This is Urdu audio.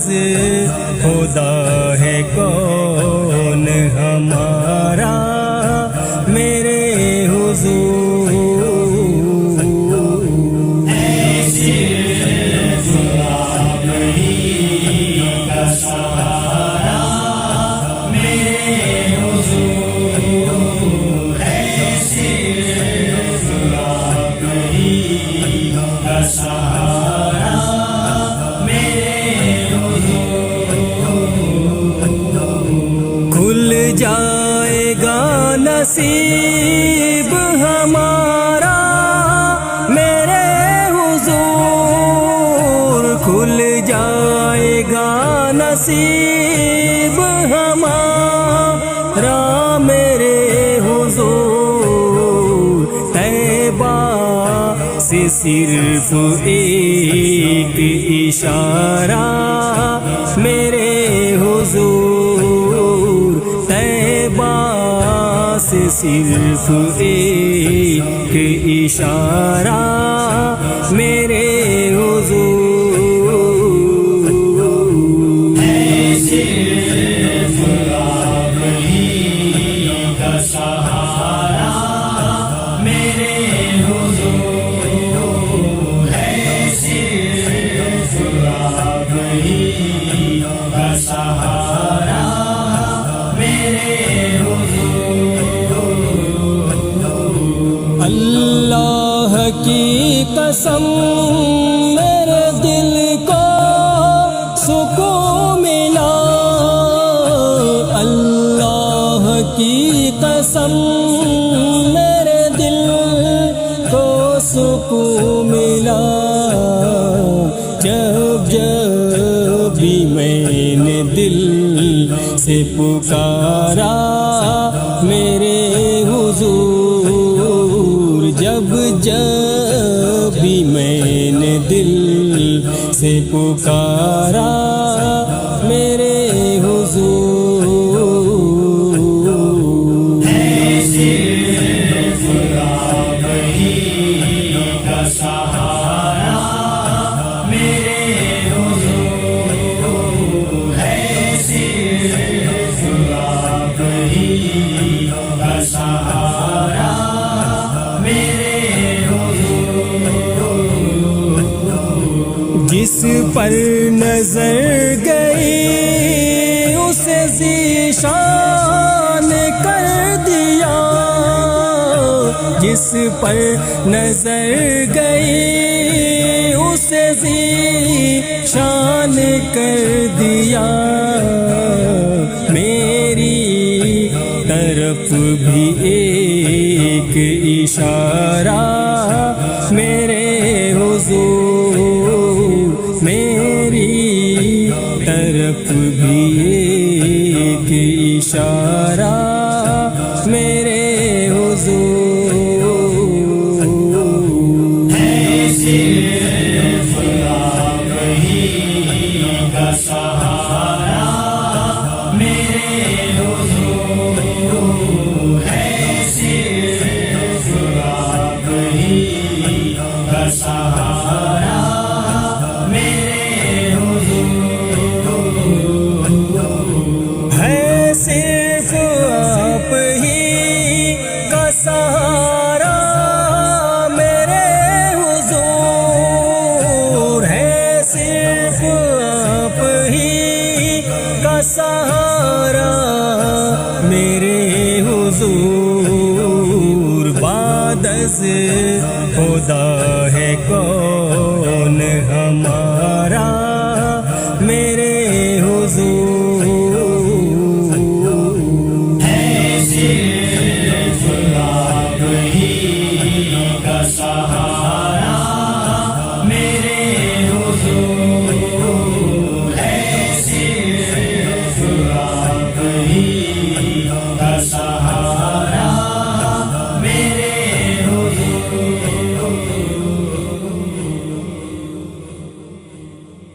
از خدا ہے کون ہمارا میرے حضور کھل جائے گا نصیب ہمارا میرے حضور کھل جائے گا نصیب ہمارا میرے حضور طیبہ سے صرف ایک اشارہ میرے حضور طیبہ سے صرف ایک اشارہ میرے حضور اللہ کی قسم میرے دل کو سکون ملا اللہ کی قسم میرے دل کو سکون ملا جب بھی میں نے دل سے پکارا میرے حضور جب بھی میں نے دل سے پکارا میرے حضور جس پر نظر گئی اسے ذیشان کر دیا جس پر نظر گئی اسے ذیشان کر دیا میری طرف بھی ایک اشارہ میرے حضور میری طرف بھی ایک اشارہ میرے حضور صرف آپ ہی کا سہارا میرے حضور ہے صرف آپ ہی کا سہارا صرف آپ ہی کا سہارا میرے حضور ہے صرف آپ ہی کا سہارا میرے حضور بعد از